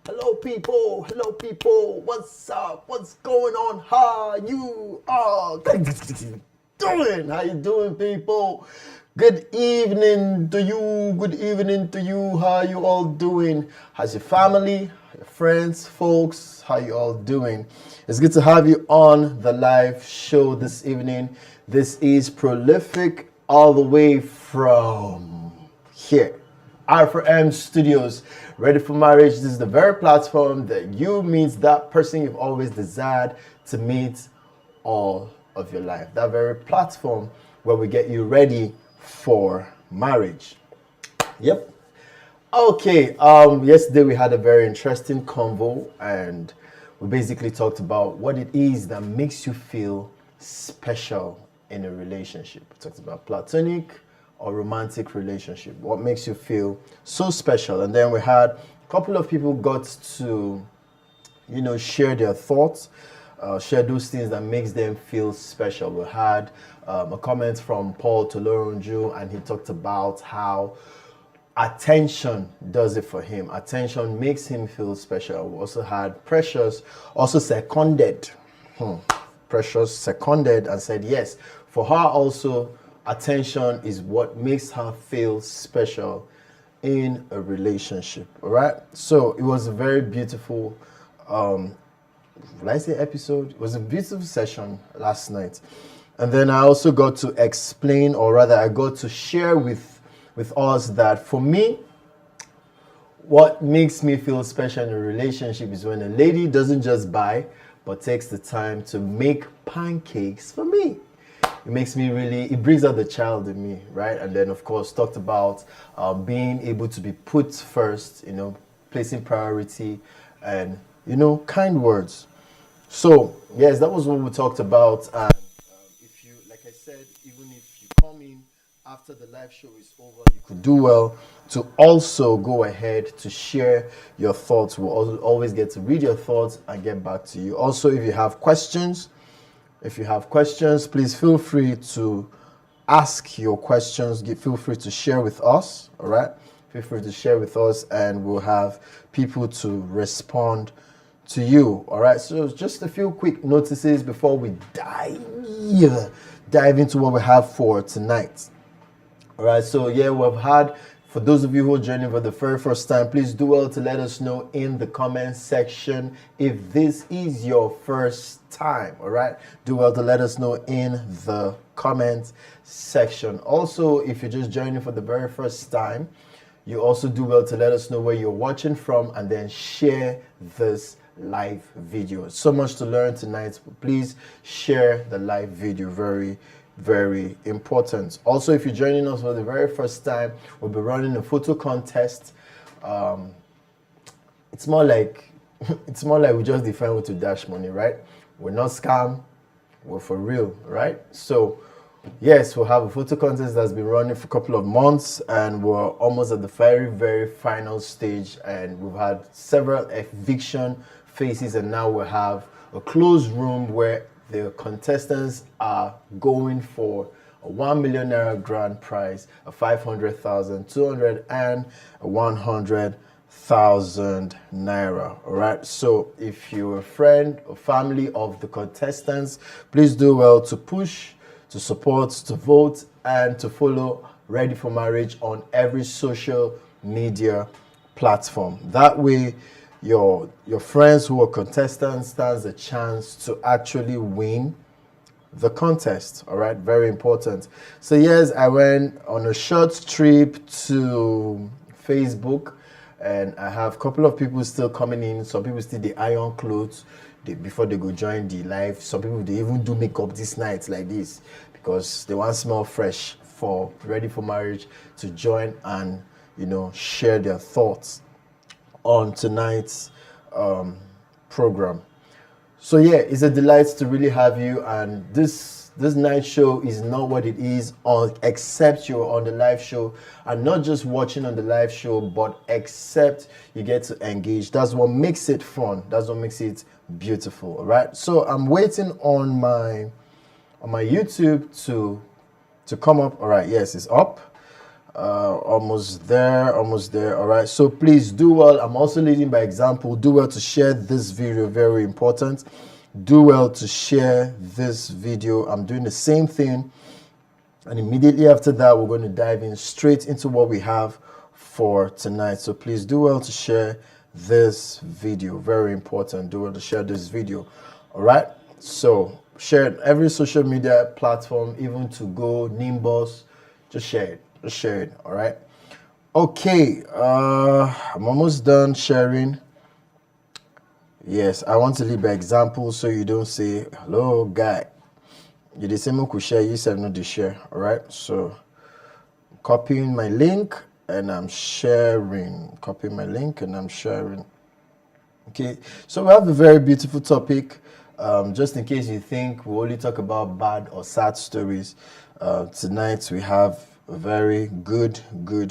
Hello people, what's up? What's going on? How you all doing? How you doing, people? Good evening to you. Good evening to you. How you all doing? How's your family, your friends, folks? How you all doing? It's good to have you on the live show this evening. This is Prolific all the way from here. R4M Studios, Ready for Marriage. This is the very platform that you meet that person you've always desired to meet all of your life. That very platform where we get you ready for marriage. Yep. Okay. Yesterday we had a very interesting convo, and we basically talked about what it is that makes you feel special in a relationship. We talked about platonic or romantic relationship. What makes you feel so special? And then we had a couple of people got to, share their thoughts, share those things that makes them feel special. We had a comment from Paul Tolorunju, and he talked about how attention does it for him. Attention makes him feel special. We also had Precious, also seconded. Precious seconded and said yes. For her also, attention is what makes her feel special in a relationship. All right. So it was a very beautiful, will I say episode? It was a beautiful session last night. And then I also got to explain, or rather I got to share with us that for me, what makes me feel special in a relationship is when a lady doesn't just buy, but takes the time to make pancakes for me. It makes me it brings out the child in me, right? And then, of course, talked about being able to be put first, placing priority and, kind words. So, yes, that was what we talked about. And if you, like I said, even if you come in after the live show is over, you could do well to also go ahead to share your thoughts. We'll always get to read your thoughts and get back to you. Also, if you have questions, please feel free to ask your questions. Feel free to share with us, all right? Feel free to share with us, and we'll have people to respond to you, all right? So just a few quick notices before we dive into what we have for tonight. All right, so yeah, we've had, for those of you who are joining for the very first time, please do well to let us know in the comment section if this is your first time, all right? Do well to let us know in the comment section. Also, if you're just joining for the very first time, you also do well to let us know where you're watching from and then share this live video. So much to learn tonight. Please share the live video. Very important. Also, if you're joining us for the very first time, we'll be running a photo contest. It's more like we just define what to dash money, right? We're not scam, we're for real, right? So yes, we'll have a photo contest that's been running for a couple of months, and we're almost at the very final stage, and we've had several eviction phases, and now we have a closed room where the contestants are going for a 1 million naira grand prize, a 500,000, 200, and a 100,000 naira. All right. So if you're a friend or family of the contestants, please do well to push, to support, to vote, and to follow Ready for Marriage on every social media platform. That way, your friends who are contestants stands a chance to actually win the contest. All right, very important. So yes, I went on a short trip to Facebook, and I have a couple of people still coming in. Some people still the iron clothes before they go join the live. Some people they even do makeup this night like this because they want to smell fresh for Ready for Marriage to join and share their thoughts on tonight's program. So yeah, it's a delight to really have you, and this night show is not what it is except you're on the live show, and not just watching on the live show, but except you get to engage. That's what makes it fun. That's what makes it beautiful. All right. So I'm waiting on my YouTube to come up. All right. Yes, it's up. Almost there, almost there. All right, so please do well. I'm also leading by example. Do well to share this video, very important. Do well to share this video. I'm doing the same thing, and immediately after that we're going to dive in straight into what we have for tonight. So please do well to share this video, very important. Do well to share this video. All right, so share it every social media platform, even to go Nimbus. Just share it. Just share it. All right. Okay. I'm almost done sharing. Yes, I want to lead by example, so you don't say hello, guy. You the same could share. You said not to share. All right. So copying my link and I'm sharing. Copying my link and I'm sharing. Okay. So we have a very beautiful topic. Just in case you think we only talk about bad or sad stories, tonight we have a very good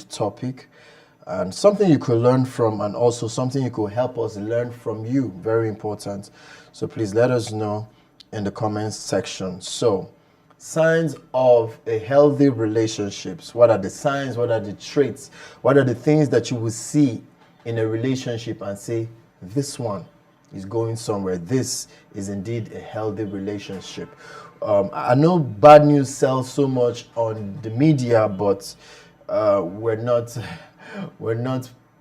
topic and something you could learn from, and also something you could help us learn from you. Very important. So please let us know in the comments section. So signs of a healthy relationships. What are the signs? What are the traits? What are the things that you will see in a relationship and say, this one is going somewhere? This is indeed a healthy relationship. I know bad news sells so much on the media, but we're not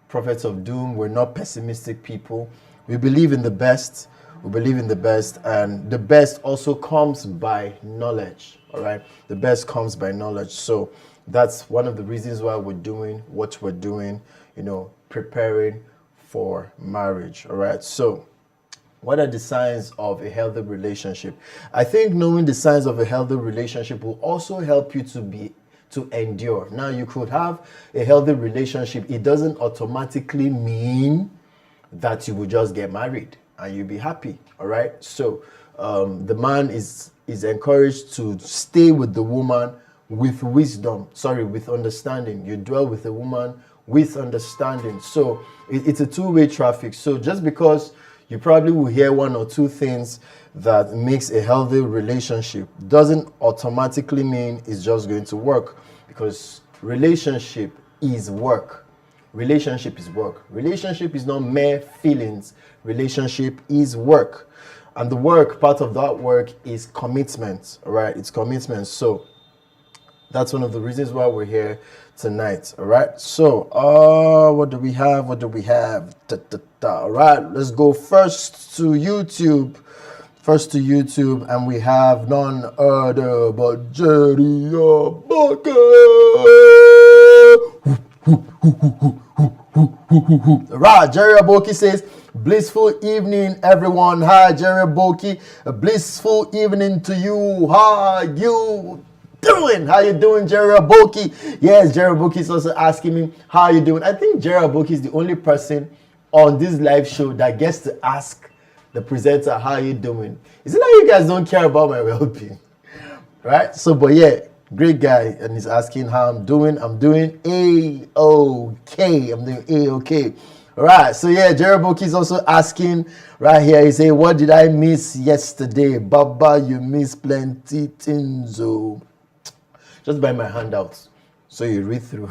prophets of doom. We're not pessimistic people. We believe in the best. We believe in the best, and the best also comes by knowledge. All right, the best comes by knowledge. So that's one of the reasons why we're doing what we're doing. You know, preparing for marriage. All right, so what are the signs of a healthy relationship? I think knowing the signs of a healthy relationship will also help you to endure. Now, you could have a healthy relationship. It doesn't automatically mean that you will just get married and you'll be happy. All right. So the man is encouraged to stay with the woman with wisdom. With understanding. You dwell with a woman with understanding. So it's a two-way traffic. So just because you probably will hear one or two things that makes a healthy relationship doesn't automatically mean it's just going to work, because relationship is work. Relationship is work. Relationship is not mere feelings. Relationship is work. And the work, part of that work is commitment. All right, it's commitment. So that's one of the reasons why we're here tonight. All right. So, what do we have? What do we have? All right. Let's go first to YouTube. And we have none other but Jerry Aboki. Right. Jerry Aboki says, blissful evening, everyone. Hi, Jerry Aboki. A blissful evening to you. How you doing? How you doing, Jerry Aboki? Yes, Jerry Aboki is also asking me, how you doing? I think Jerry Aboki is the only person on this live show that gets to ask the presenter, how you doing? Is it like you guys don't care about my well-being? Right? So, but yeah, great guy, and he's asking how I'm doing. I'm doing A-OK. I'm doing A-OK. All right, so yeah, Jerry Aboki is also asking right here. He say, what did I miss yesterday? Baba, you miss plenty things, oh. Just buy my handouts so you read through,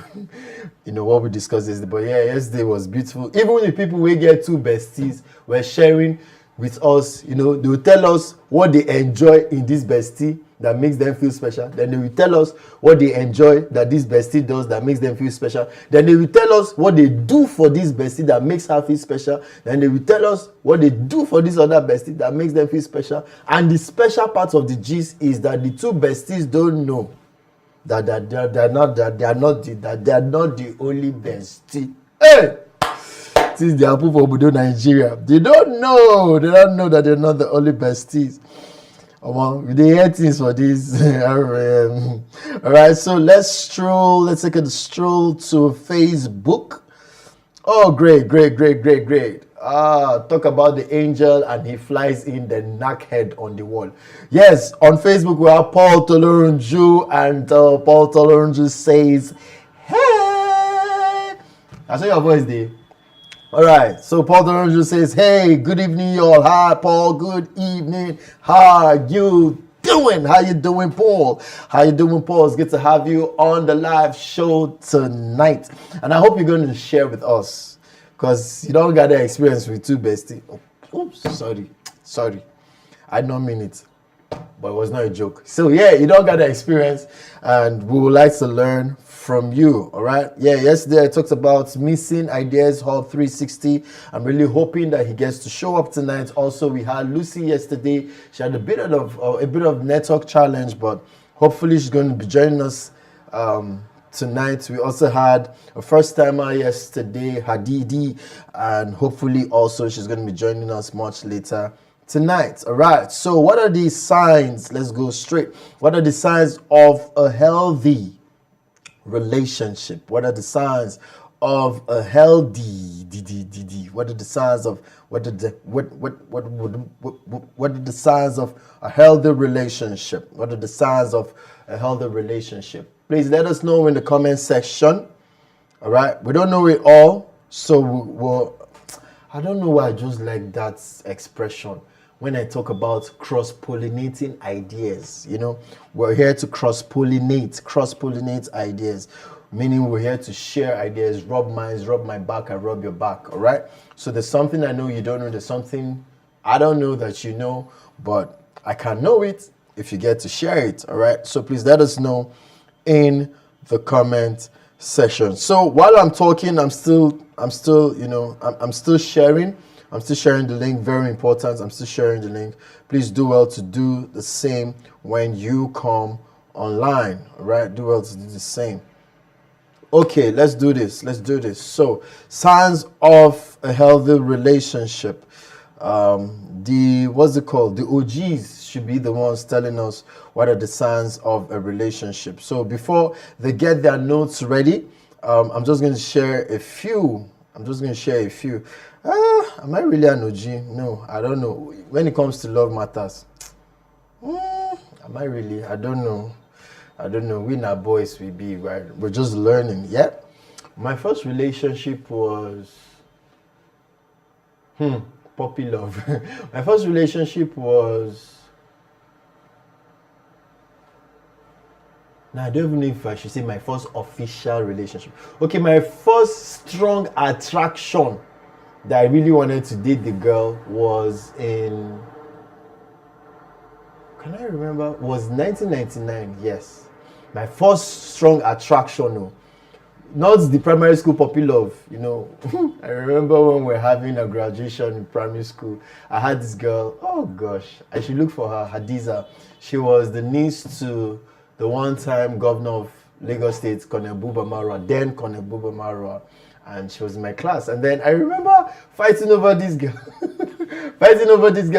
what we discussed yesterday. But yeah, yesterday was beautiful. Even when the people we get two besties were sharing with us, they will tell us what they enjoy in this bestie that makes them feel special. Then they will tell us what they enjoy that this bestie does that makes them feel special. Then they will tell us what they do for this bestie that makes her feel special. Then they will tell us what they do for this other bestie that makes them feel special. And the special part of the gist is that the two besties don't know that they are not the only bestie. Hey, since they are from Obodo, Nigeria, they don't know that they're not the only besties. They hear things for this. All right, so let's take a stroll to Facebook. Oh, great. Talk about the angel and he flies in the knackhead on the wall. Yes, on Facebook we have Paul Tolorunju, and Paul Tolorunju says, hey! I saw your voice there. All right, so Paul Tolorunju says, hey, good evening, y'all. Hi, Paul, good evening. How are you doing? How you doing, Paul? How you doing, Paul? It's good to have you on the live show tonight. And I hope you're going to share with us, because you don't got that experience with two bestie. Oops, sorry. I don't mean it, but it was not a joke. So yeah, you don't got that experience, and we would like to learn from you. All right. Yeah, yesterday I talked about missing ideas hall 360. I'm really hoping that he gets to show up tonight. Also, we had Lucy yesterday. She had a bit of network challenge, but hopefully she's going to be joining us tonight. We also had a first timer yesterday, Hadidi, and hopefully also she's going to be joining us much later tonight. All right. So what are the signs? Let's go straight. What are the signs of a healthy relationship? What are the signs of a healthy what are the signs of what are the signs of a healthy relationship? What are the signs of a healthy relationship? Please let us know in the comment section. All right. We don't know it all, so we'll I don't know why I just like that expression when I talk about cross-pollinating ideas. We're here to cross-pollinate ideas, meaning we're here to share ideas, rub minds, rub my back, and rub your back. All right. So there's something I know you don't know. There's something I don't know that you know, but I can know it if you get to share it. All right. So please let us know in the comment section. So while I'm talking, I'm still sharing. I'm still sharing the link. Very important. I'm still sharing the link. Please do well to do the same when you come online. All right. Do well to do the same. Okay, let's do this. So, signs of a healthy relationship. What's it called? The OGs should be the ones telling us what are the signs of a relationship. So before they get their notes ready, I'm just going to share a few. Am I really an OG? No, I don't know. When it comes to love matters, am I really? I don't know. We not boys, we be, right? We're just learning. Yeah. My first relationship was puppy love. My first relationship was. Now I don't even know if I should say my first official relationship. Okay, my first strong attraction that I really wanted to date the girl was in. Can I remember? Was 1999? Yes. My first strong attraction, no. Not the primary school puppy love, I remember when we were having a graduation in primary school, I had this girl, oh gosh, I should look for her, Hadiza. She was the niece to the one-time governor of Lagos State, Colonel Buba Marwa, and she was in my class. And then I remember fighting over this girl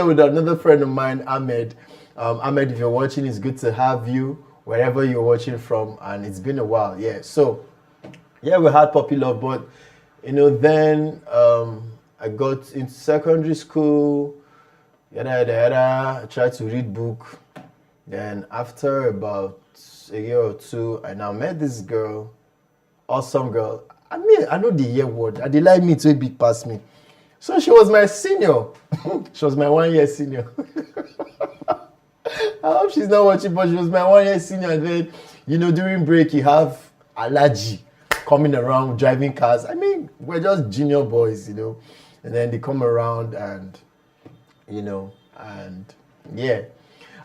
with another friend of mine, Ahmed. Ahmed, if you're watching, it's good to have you wherever you're watching from, and it's been a while. Yeah, so yeah, we had puppy love, but then I got into secondary school, I tried to read book. Then after about a year or two, I now met this girl, awesome girl. I mean, I know the year word. I did like me to a big past me. So she was my senior. She was my 1 year senior. I hope she's not watching, but she was my 1 year senior. And then, during break, you have allergy coming around, driving cars. I mean, we're just junior boys, And then they come around and, and yeah.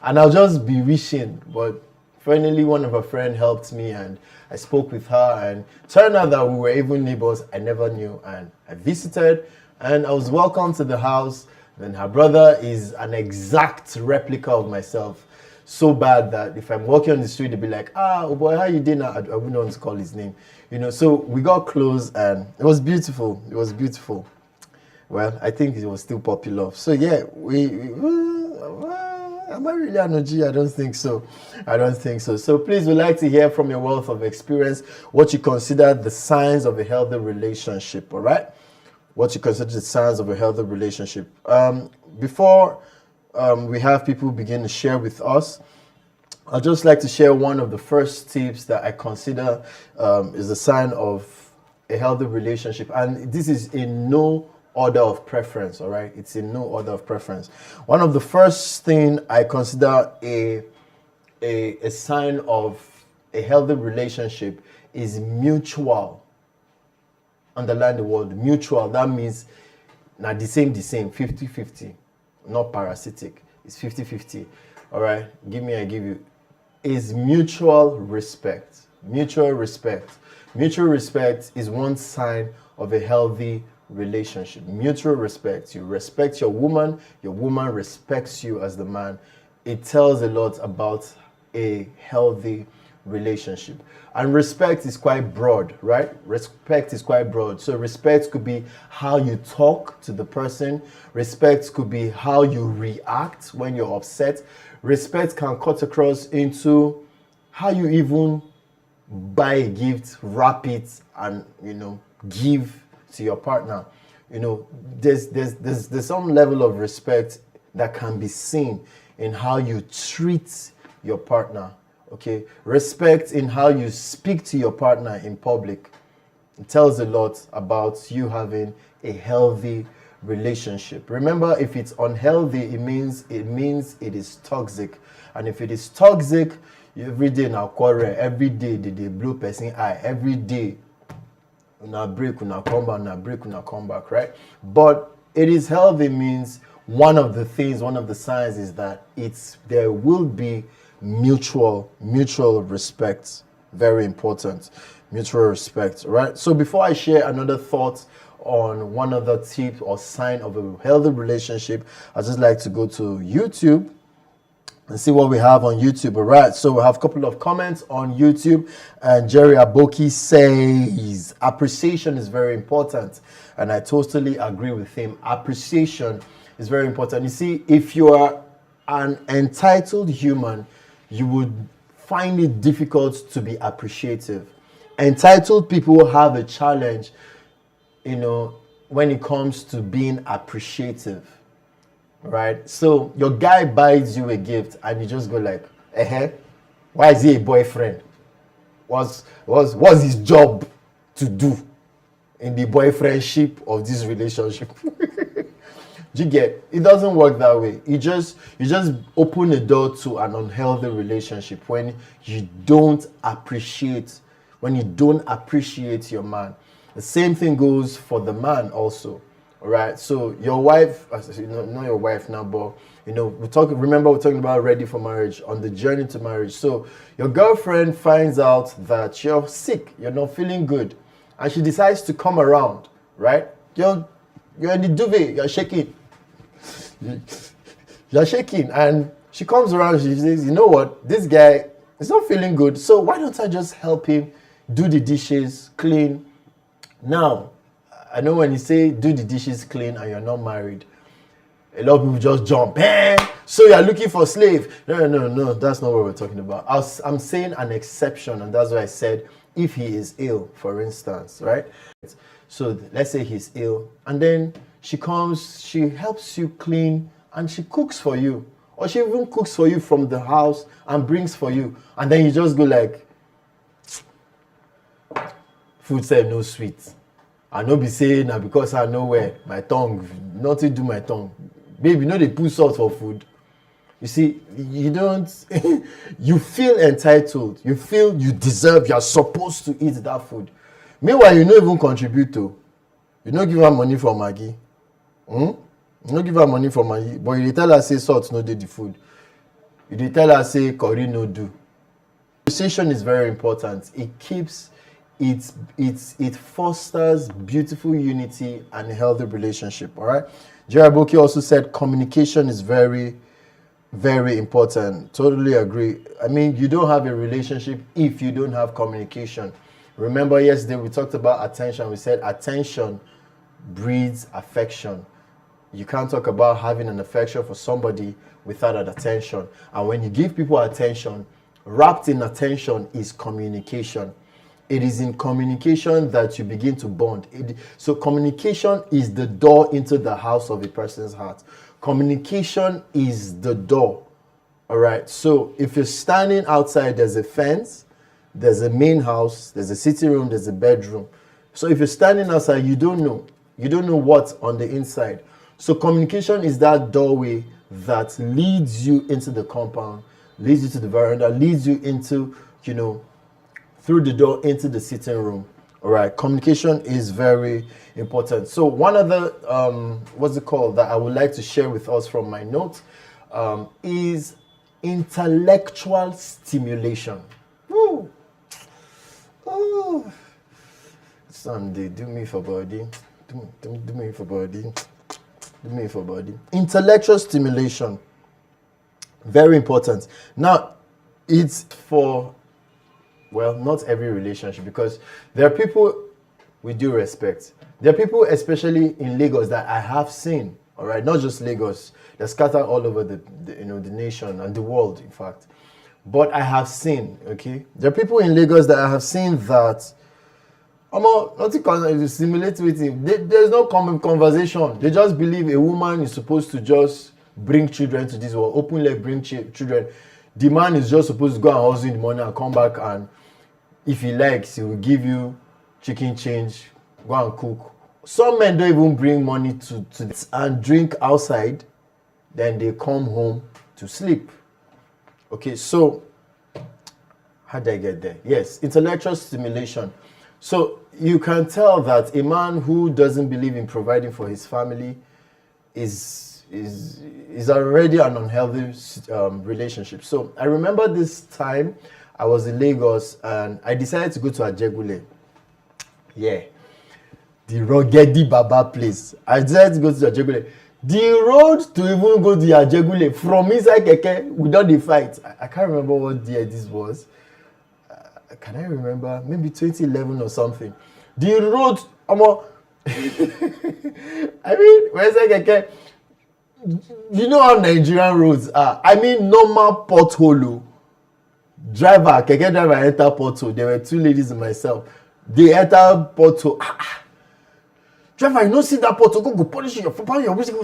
And I'll just be wishing, but finally one of her friends helped me and I spoke with her and turned out that we were even neighbors I never knew, and I visited and I was welcomed to the house. Then her brother is an exact replica of myself. So bad that if I'm walking on the street, they'd be like, oh boy, how you doing? I wouldn't want to call his name. So we got close and it was beautiful. Well, I think it was still puppy love. So yeah, am I really an OG? I don't think so. So please, we'd like to hear from your wealth of experience what you consider the signs of a healthy relationship, all right? What you consider the signs of a healthy relationship. Before we have people begin to share with us, I'd just like to share one of the first tips that I consider is a sign of a healthy relationship. And this is in no order of preference, all right? It's in no order of preference. One of the first thing I consider a a sign of a healthy relationship is mutual. Underline the word mutual. That means now the same, 50-50, not parasitic. It's 50-50. All right, give me, I give you. Is mutual respect. Mutual respect. Mutual respect is one sign of a healthy relationship. Mutual respect. You respect your woman respects you as the man. It tells a lot about a healthy relationship. And respect is quite broad, right? Respect is quite broad. So respect could be how you talk to the person. Respect could be how you react when you're upset. Respect can cut across into how you even buy a gift, wrap it, and give to your partner. There's some level of respect that can be seen in how you treat your partner. Okay, respect in how you speak to your partner in public. It tells a lot about you having a healthy relationship. Remember, if it's unhealthy, it means it is toxic. And if it is toxic, every day now quarrel, every day they blow person eye, every day una break, una come back, una break, una come back, right? But it is healthy means one of the signs is that there will be mutual respect. Very important. Mutual respect, right? So before I share another thought on one other tip or sign of a healthy relationship, I'd just like to go to YouTube and see what we have on YouTube. All right, so we have a couple of comments on YouTube, and Jerry Aboki says appreciation is very important, and I totally agree with him. Appreciation is very important. You see, if you are an entitled human, you would find it difficult to be appreciative. Entitled people have a challenge, when it comes to being appreciative, right? So your guy buys you a gift and you just go like, why is he a boyfriend? What's his job to do in the boyfriendship of this relationship? Do you get? It doesn't work that way. You just open a door to an unhealthy relationship when you don't appreciate your man. The same thing goes for the man also. All right. So your wife, not your wife now, but we're talking about ready for marriage, on the journey to marriage. So your girlfriend finds out that you're sick, you're not feeling good, and she decides to come around, right? You're in the duvet, you're shaking. You're shaking, and she comes around, she says, you know what, this guy is not feeling good, so why don't I just help him do the dishes, clean? Now, I know when you say do the dishes, clean, and you're not married, a lot of people just jump, so you're looking for a slave. No, that's not what we're talking about. I'm saying an exception, and that's why I said if he is ill, for instance, right? So let's say he's ill, and then she comes, she helps you clean, and she cooks for you. Or she even cooks for you from the house and brings for you. And then you just go like, food said no sweet. I no be saying na because I know where my tongue, nothing do my tongue. Baby, they put salt for food. You see, you don't, you feel entitled. You feel you deserve, you're supposed to eat that food. Meanwhile, you don't even contribute to. You don't give her money for Maggie. You don't give her money for Maggie, but you tell her say salt no do the food. You tell her say curry no do. Conversation is very important. It fosters beautiful unity and a healthy relationship. All right. Jeraboki also said communication is very, very important. Totally agree. I mean, you don't have a relationship if you don't have communication. Remember yesterday we talked about attention. We said attention breeds affection. You can't talk about having an affection for somebody without an attention. And when you give people attention, wrapped in attention is communication. It is in communication that you begin to bond. So communication is the door into the house of a person's heart. Communication is the door. All right. So if you're standing outside, there's a fence, there's a main house, there's a sitting room, there's a bedroom. So if you're standing outside, you don't know what's on the inside. So communication is that doorway that leads you into the compound, leads you to the veranda, leads you into, through the door into the sitting room. All right, communication is very important. So one other, what's it called, that I would like to share with us from my notes is intellectual stimulation. Woo! Oh, Sunday, do me for body. Do me for body. Do me for body. Intellectual stimulation. Very important. Now, it's for, well, not every relationship, because there are people with due respect. There are people, especially in Lagos, that I have seen, all right, not just Lagos, they're scattered all over the nation and the world, in fact. But I have seen, okay, there are people in Lagos that I have seen that, nothing can simulate with him. There's no common conversation. They just believe a woman is supposed to just bring children to this world, open leg, bring children. The man is just supposed to go and hustle in the morning and come back, and if he likes, he will give you chicken change, go and cook. Some men don't even bring money to this and drink outside, then they come home to sleep. Okay, so how did I get there? Yes, intellectual stimulation. So you can tell that a man who doesn't believe in providing for his family is already an unhealthy relationship. So I remember this time I was in Lagos and I decided to go to Ajegule. Yeah, the Rogedi Baba place. I decided to go to Ajegule. The road to even go to Ajegule from inside Keke without the fight. I can't remember what year this was. Can I remember? Maybe 2011 or something. The road, I mean, where's that Keke? You know how Nigerian roads are. I mean, normal pothole. Keke driver enter pothole. There were two ladies and myself. They enter pothole. Driver, you don't see that pothole, go polish your papa, your music.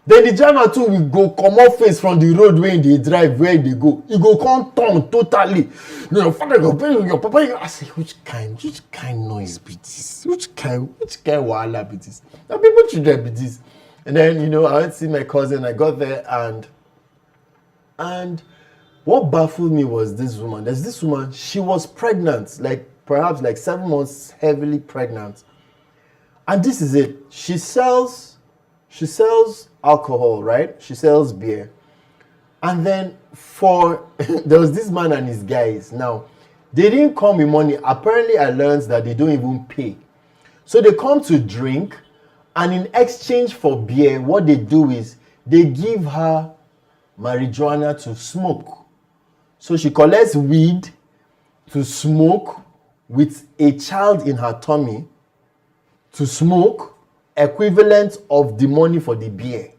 Then the driver too will go come off face from the road where they drive, where they go. He go come turn totally. Your father go pay your papa. I say, which kind noise be this? Which kind wahala be this? Now people children be this. And then, I went to see my cousin. I got there and what baffled me was this woman. There's this woman, she was pregnant, perhaps 7 months, heavily pregnant. And this is it. She sells alcohol, right? She sells beer. And then there was this man and his guys. Now, they didn't come with money. Apparently, I learned that they don't even pay. So they come to drink, and in exchange for beer, what they do is they give her marijuana to smoke. So she collects weed to smoke with a child in her tummy, to smoke, equivalent of the money for the beer.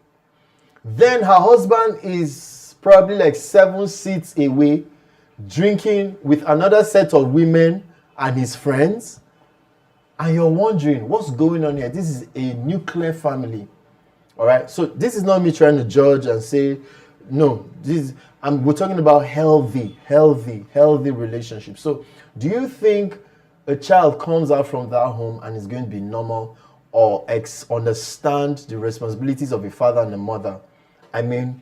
Then her husband is probably 7 seats away, drinking with another set of women and his friends. And you're wondering, what's going on here? This is a nuclear family. All right? So this is not me trying to judge and say, no, we're talking about healthy relationships. So do you think a child comes out from that home and is going to be normal or understand the responsibilities of a father and a mother? I mean,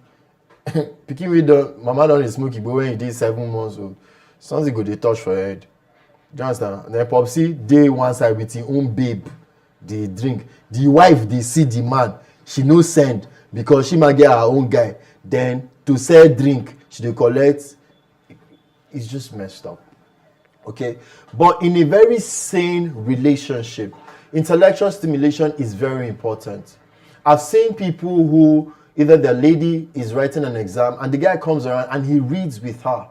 picking with the mama don't smoke, but when he did 7 months old, something good they touch for your head. Do you understand? Then Popsy, they one side with his own babe, they drink. The wife, they see the man, she no send because she might get her own guy. Then to sell drink, she dey collect. It's just messed up. Okay, but in a very sane relationship, intellectual stimulation is very important. I've seen people who either the lady is writing an exam and the guy comes around and he reads with her.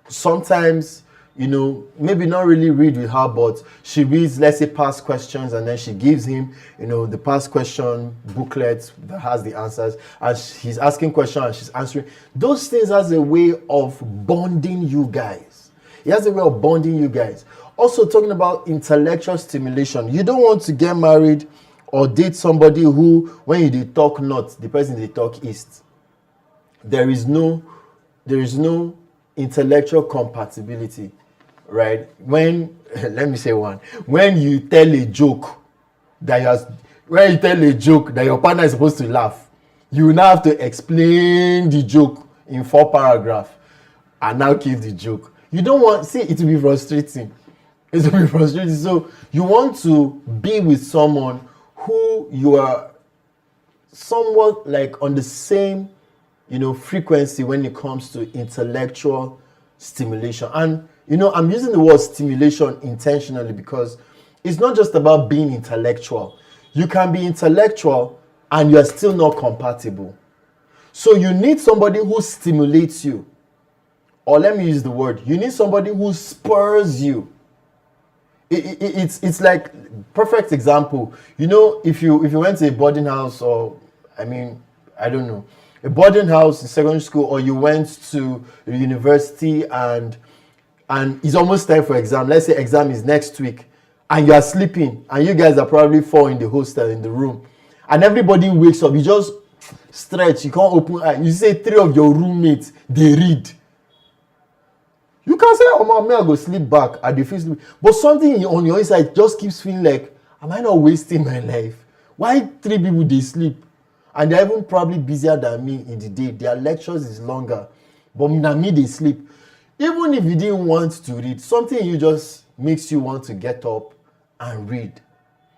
Sometimes, maybe not really read with her, but she reads, let's say, past questions, and then she gives him, the past question booklet that has the answers, and he's asking questions and she's answering. Those things has a way of bonding you guys. It has a way of bonding you guys. Also, talking about intellectual stimulation. You don't want to get married or date somebody who, when you talk north, the person they talk east. There is no intellectual compatibility, right? Let me say one. When you tell a joke that your partner is supposed to laugh, you now have to explain the joke in 4 paragraphs. and now keep the joke. You don't want, see, it will be frustrating. It will be frustrating. So you want to be with someone who you are somewhat like on the same, frequency when it comes to intellectual stimulation. And, I'm using the word stimulation intentionally because it's not just about being intellectual. You can be intellectual and you are still not compatible. So you need somebody who stimulates you. Or let me use the word, you need somebody who spurs you. It's like, perfect example. If you went to a boarding house, or I don't know, a boarding house in secondary school, or you went to a university and it's almost time for exam. Let's say exam is next week, and you are sleeping, and you guys are probably four in the hostel in the room, and everybody wakes up. You just stretch. You can't open eye. You say three of your roommates they read. You can say, oh my man, I go sleep back at the face. But something on your inside just keeps feeling like, am I not wasting my life? Why three people they sleep? And they're even probably busier than me in the day. Their lectures is longer. But now me, they sleep. Even if you didn't want to read, something you just makes you want to get up and read.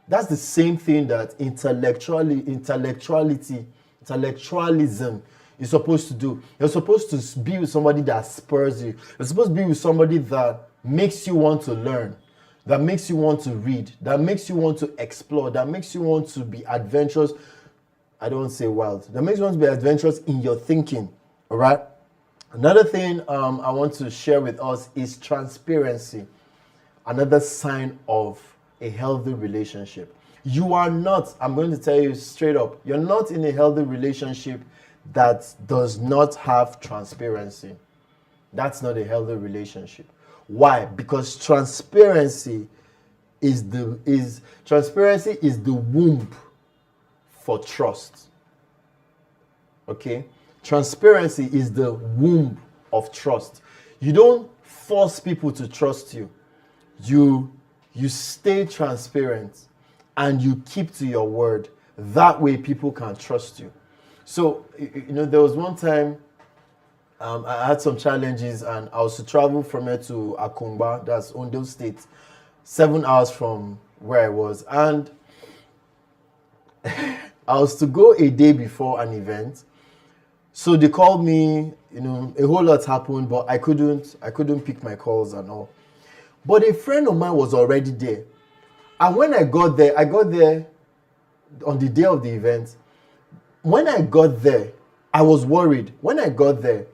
That's the same thing that intellectualism is supposed to do. You're supposed to be with somebody that spurs you. You're supposed to be with somebody that makes you want to learn, that makes you want to read, that makes you want to explore, that makes you want to be adventurous. I don't want to say wild. That makes you want to be adventurous in your thinking. All right? Another thing I want to share with us is transparency. Another sign of a healthy relationship. You are not, I'm going to tell you straight up, you're not in a healthy relationship that does not have transparency. That's not a healthy relationship. Why? Because transparency is the womb for trust. Okay? Transparency is the womb of trust. You don't force people to trust you. You stay transparent and you keep to your word. That way people can trust you. So, there was one time I had some challenges and I was to travel from here to Akungba, that's Ondo State, 7 hours from where I was. And I was to go a day before an event. So they called me, a whole lot happened, but I couldn't pick my calls and all. But a friend of mine was already there. And when I got there on the day of the event. When I got there, I was worried. When I got there,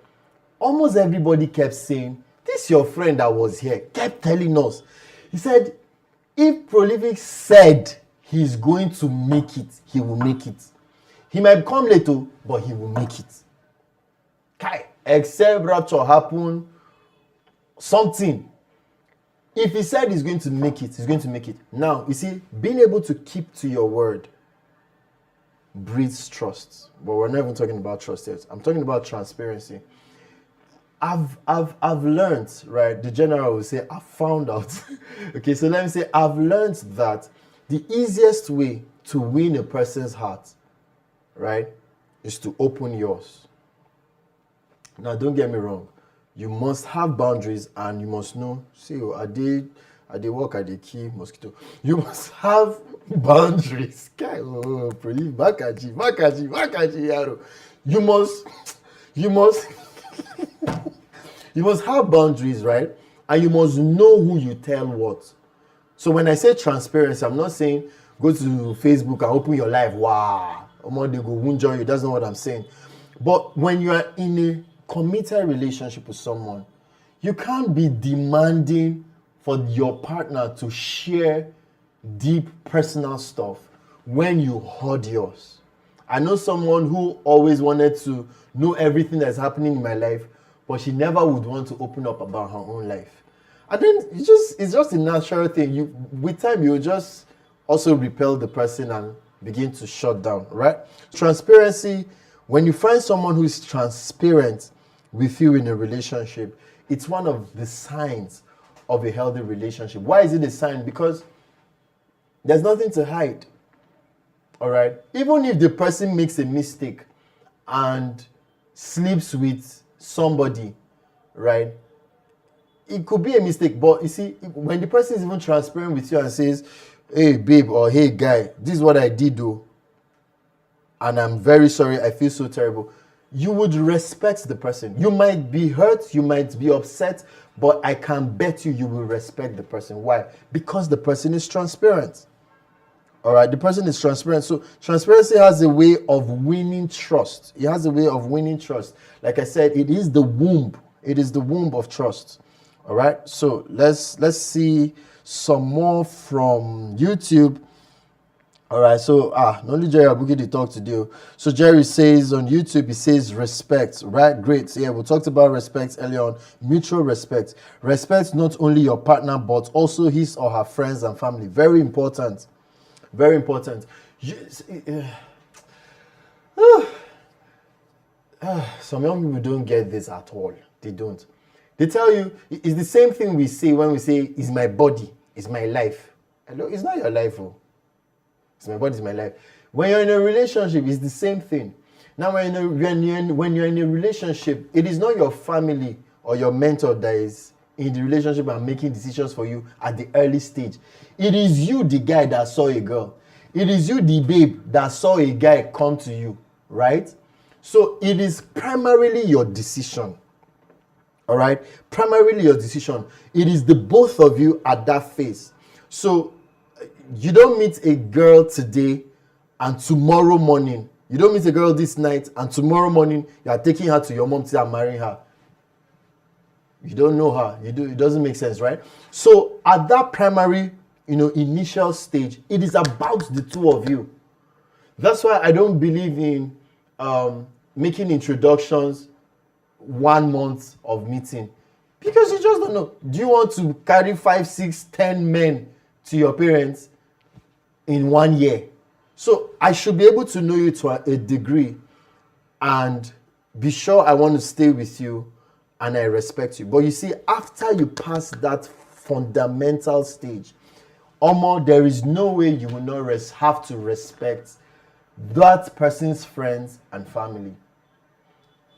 almost everybody kept saying, this your friend that was here, kept telling us. He said, if Prolific said he's going to make it, he will make it. He might come later, but he will make it. Except rapture happen, something. If he said he's going to make it, he's going to make it. Now, you see, being able to keep to your word breeds trust. But we're not even talking about trust yet. I'm talking about transparency. I've learned, right? The general will say, I found out. Okay, so let me say, I've learned that the easiest way to win a person's heart, right, is to open yours. Now, don't get me wrong. You must have boundaries and you must know, see, I did work at the key mosquito. You must have boundaries. You must you must have boundaries, right? And you must know who you tell what. So when I say transparency, I'm not saying go to Facebook and open your life. Wow. They go wound you. That's not what I'm saying. But when you are in a committed relationship with someone, you can't be demanding for your partner to share deep personal stuff when you hoard yours. I know someone who always wanted to know everything that's happening in my life, but she never would want to open up about her own life. And then it's just a natural thing. With time, you just also repel the person and begin to shut down, right? Transparency, when you find someone who is transparent with you in a relationship, it's one of the signs of a healthy relationship. Why is it a sign? Because there's nothing to hide. All right? Even if the person makes a mistake and sleeps with somebody, right? It could be a mistake, but you see, when the person is even transparent with you and says, hey babe, or hey guy, this is what I did though, and I'm very sorry, I feel so terrible, you would respect the person. You might be hurt, you might be upset, but I can bet you will respect the person. Why? Because the person is transparent. All right, the person is transparent. So transparency has a way of winning trust. It has a way of winning trust. Like I said, it is the womb. It is the womb of trust. All right. So let's see some more from YouTube. All right. So only Jerry Abuki to talk to do. So Jerry says on YouTube, he says respect. Right. Great. So yeah, we talked about respect earlier on. Mutual respect. Respect not only your partner but also his or her friends and family. Very important. Very important. Some young people don't get this at all. They don't. They tell you, it's the same thing we say when we say, it's my body, it's my life. Hello, it's not your life. Oh. It's my body, it's my life. When you're in a relationship, it's the same thing. Now, when you're in a relationship, it is not your family or your mentor that is in the relationship and making decisions for you at the early stage. It is you, the guy that saw a girl. It is you, the babe, that saw a guy come to you, right? So it is primarily your decision. All right? Primarily your decision. It is the both of you at that phase. So you don't meet a girl today and tomorrow morning, you don't meet a girl this night and tomorrow morning you are taking her to your mom to marry her. You don't know her. It doesn't make sense, right? So at that primary, initial stage, it is about the two of you. That's why I don't believe in making introductions 1 month of meeting, because you just don't know. Do you want to carry 5, 6, 10 men to your parents in 1 year? So I should be able to know you to a degree and be sure I want to stay with you and I respect you. But you see, after you pass that fundamental stage, there is no way you will not have to respect that person's friends and family.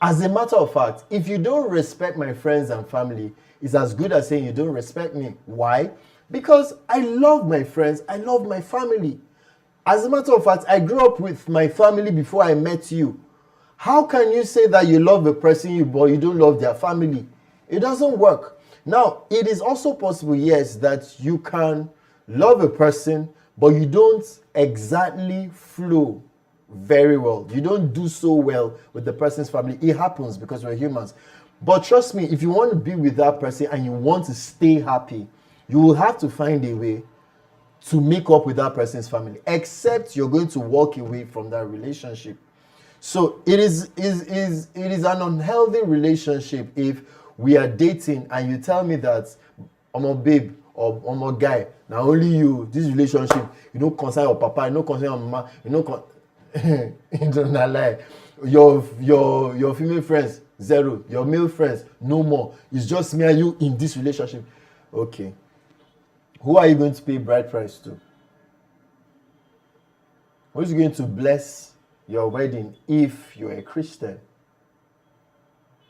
As a matter of fact, if you don't respect my friends and family, it's as good as saying you don't respect me. Why? Because I love my friends, I love my family. As a matter of fact, I grew up with my family before I met you. How can you say that you love a person but you don't love their family? It doesn't work. Now, it is also possible, yes, that you can love a person, but you don't exactly flow very well. You don't do so well with the person's family. It happens because we're humans. But trust me, if you want to be with that person and you want to stay happy, you will have to find a way to make up with that person's family, except you're going to walk away from that relationship. So it is an unhealthy relationship if we are dating and you tell me that I'm a babe or I'm a guy, now only you, this relationship, you don't concern your papa, you don't concern your mama, you don't lie. Your female friends, zero. Your male friends, no more. It's just me and you in this relationship. Okay. Who are you going to pay bride price to? Who's going to bless your wedding if you're a Christian?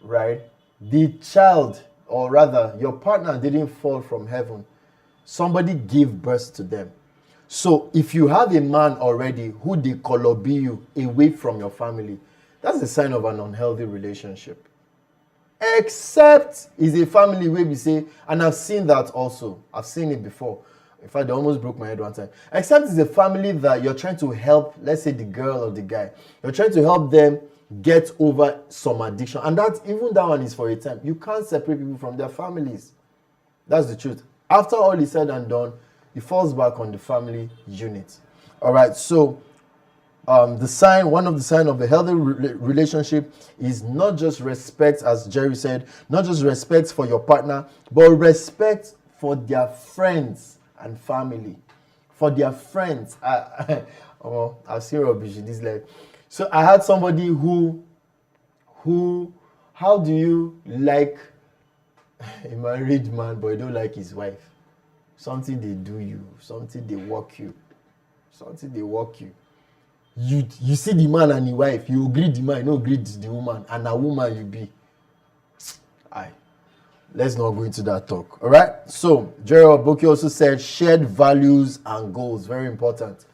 Right? The child, or rather, your partner didn't fall from heaven. Somebody gave birth to them. So if you have a man already who they be you away from your family, that's a sign of an unhealthy relationship. Except is a family where we say, and I've seen that also. I've seen it before. In fact, they almost broke my head one time. Except it's a family that you're trying to help, let's say the girl or the guy. You're trying to help them get over some addiction. And even that one is for a time. You can't separate people from their families. That's the truth. After all is said and done, it falls back on the family unit. All right, so one of the signs of a healthy relationship is not just respect, as Jerry said, not just respect for your partner, but respect for their friends and family. For their friends. I've seen rubbish in this life. So I had somebody who, how do you like a married man but you don't like his wife? Something they do you, something they walk you, You see the man and the wife, you agree the man, you don't agree the woman, and a woman you be. let's not go into that talk. All right. So Gerald Boki also said shared values and goals. Very important.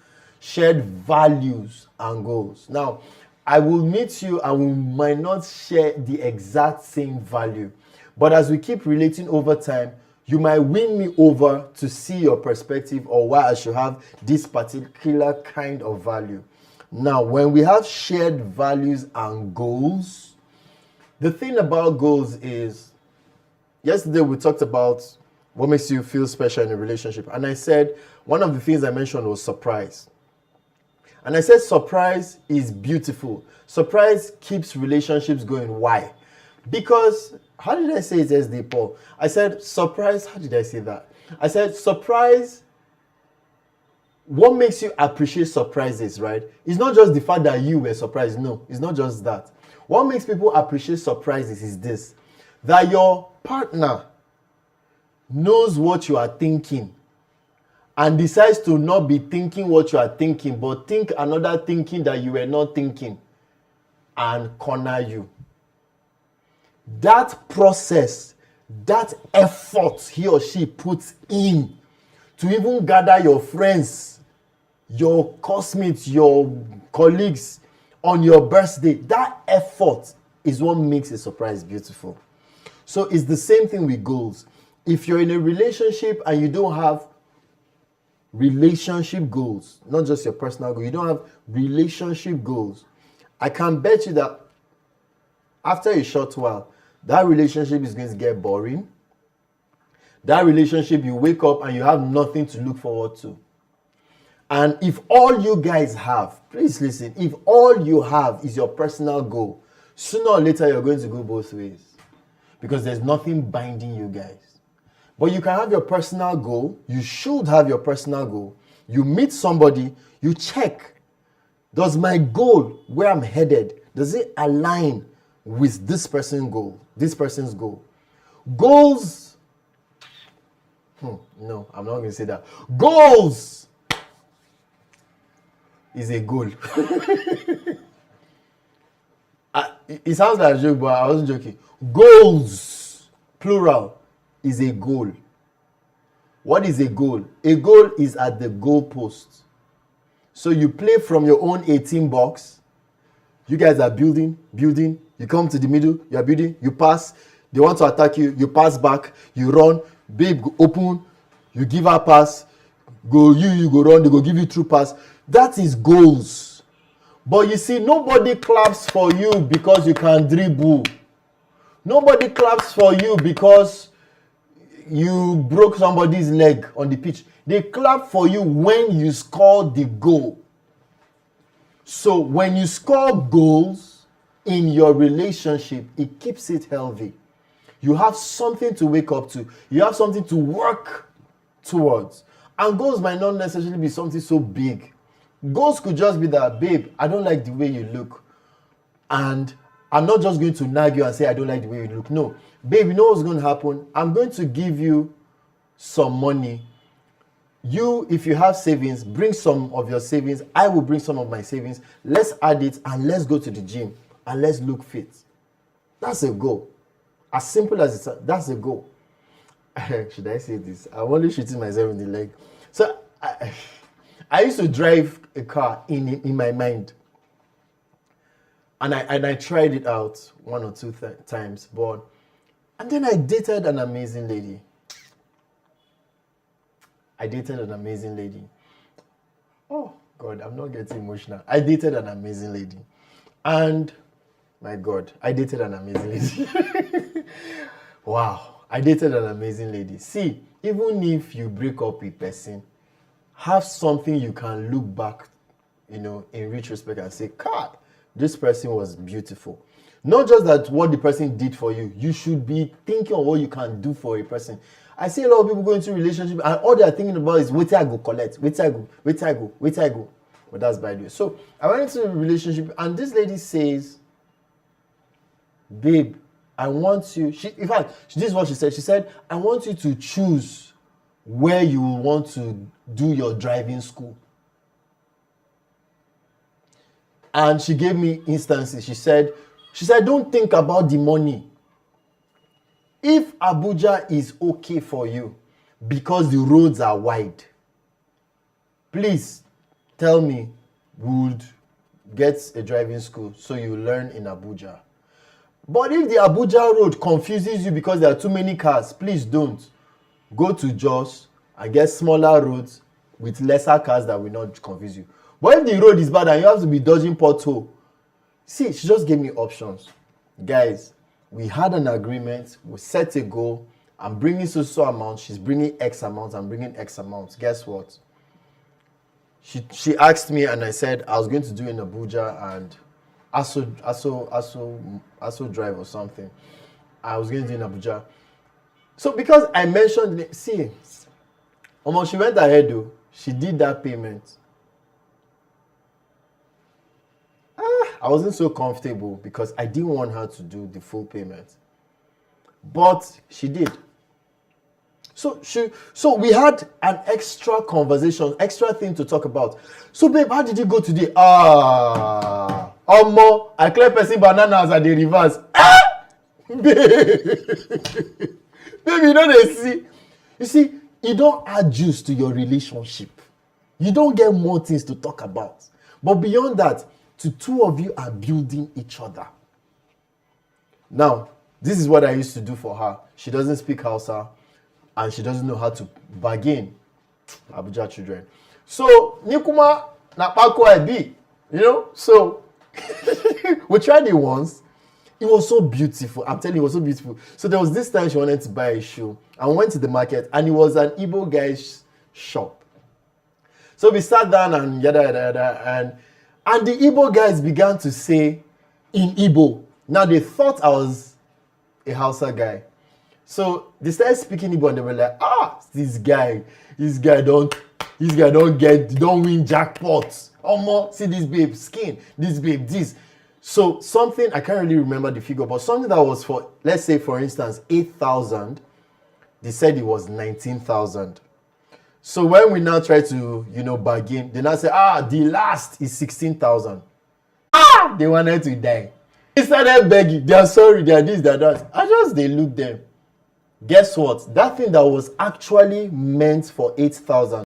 Shared values and goals. Now, I will meet you and we might not share the exact same value. But as we keep relating over time, you might win me over to see your perspective or why I should have this particular kind of value. Now, when we have shared values and goals, the thing about goals is, yesterday we talked about what makes you feel special in a relationship. And I said, one of the things I mentioned was surprise. And I said surprise is beautiful. Surprise keeps relationships going. Why? Because, how did I say it, SD Paul? I said surprise, how did I say that? I said surprise, what makes you appreciate surprises, right? It's not just the fact that you were surprised. No, it's not just that. What makes people appreciate surprises is this, that your partner knows what you are thinking and decides to not be thinking what you are thinking, but think another thinking that you were not thinking and corner you. That process, that effort he or she puts in to even gather your friends, your classmates, your colleagues on your birthday, that effort is what makes a surprise beautiful. So it's the same thing with goals. If you're in a relationship and you don't have relationship goals, not just your personal goals, you don't have relationship goals, I can bet you that after a short while, that relationship is going to get boring. That relationship, you wake up and you have nothing to look forward to. And if all you guys have, please listen, if all you have is your personal goal, sooner or later you're going to go both ways because there's nothing binding you guys. But you can have your personal goal. You should have your personal goal. You meet somebody, you check, does my goal, where I'm headed, does it align with this person's goal? Goals, no, I'm not going to say that. Goals is a goal. It sounds like a joke, but I wasn't joking. Goals, plural, is a goal. What is a goal? A goal is at the goal post. So you play from your own 18 box. You guys are building. You come to the middle, you are building, you pass. They want to attack you, you pass back, you run. Babe, go open, you give her pass. You go run, they go give you through pass. That is goals. But you see, nobody claps for you because you can dribble. Nobody claps for you because you broke somebody's leg on the pitch. They clap for you when you score the goal. So when you score goals in your relationship, it keeps it healthy. You have something to wake up to. You have something to work towards. And goals might not necessarily be something so big. Goals could just be that, babe, I don't like the way you look. And I'm not just going to nag you and say I don't like the way you look. No. Babe, you know what's going to happen? I'm going to give you some money. You, if you have savings, bring some of your savings. I will bring some of my savings. Let's add it and let's go to the gym and let's look fit. That's a goal. As simple as it's, that's a goal. Should I say this? I'm only shooting myself in the leg. So I used to drive a car in my mind. And I tried it out one or two times. And then I dated an amazing lady. Oh, God, I'm not getting emotional. I dated an amazing lady. And, my God, I dated an amazing lady. Wow, I dated an amazing lady. See, even if you break up with a person, have something you can look back, in retrospect and say, God, this person was beautiful. Not just that what the person did for you. You should be thinking of what you can do for a person. I see a lot of people go into relationship and all they are thinking about is wait till I go collect, wait till I go. But that's by the way. So I went into a relationship and this lady says, babe, I want you. In fact, this is what she said. She said, I want you to choose where you want to do your driving school. And she gave me instances. She said, don't think about the money. If Abuja is okay for you because the roads are wide, please tell me, would get a driving school so you learn in Abuja. But if the Abuja road confuses you because there are too many cars, please don't. Go to Jos and get smaller roads with lesser cars that will not confuse you. But if the road is bad and you have to be dodging pothole, see, she just gave me options. Guys, we had an agreement, we set a goal. I'm bringing so amount, she's bringing X amount, I'm bringing X amount. Guess what? She asked me and I said I was going to do in Abuja and Aso Drive or something. I was going to do in Abuja. So because I mentioned it, see, almost she went ahead though. She did that payment. I wasn't so comfortable because I didn't want her to do the full payment. But she did. So we had an extra conversation, extra thing to talk about. So babe, how did you go today? Omo, I clear person bananas at the reverse. Babe, you know they see. You see, you don't add juice to your relationship. You don't get more things to talk about. But beyond that, the two of you are building each other. Now, this is what I used to do for her. She doesn't speak Hausa and she doesn't know how to bargain. Abuja children. So, Nikuma Napako Ebi, you know? So, we tried it once. It was so beautiful. I'm telling you, it was so beautiful. So, there was this time she wanted to buy a shoe. And we went to the market and it was an Igbo guy's shop. So, we sat down and yada, yada, yada. And the Igbo guys began to say in Igbo. Now, they thought I was a Hausa guy. So they started speaking Igbo and they were like, this guy don't win jackpots. Omo, see this babe skin, this babe this. So something, I can't really remember the figure, but something that was for, let's say for instance, 8,000, they said it was 19,000. So when we now try to, bargain, they now say, the last is 16,000. They wanted to die. They started begging, they are sorry, they are this, they are that. They looked them. Guess what? That thing that was actually meant for 8,000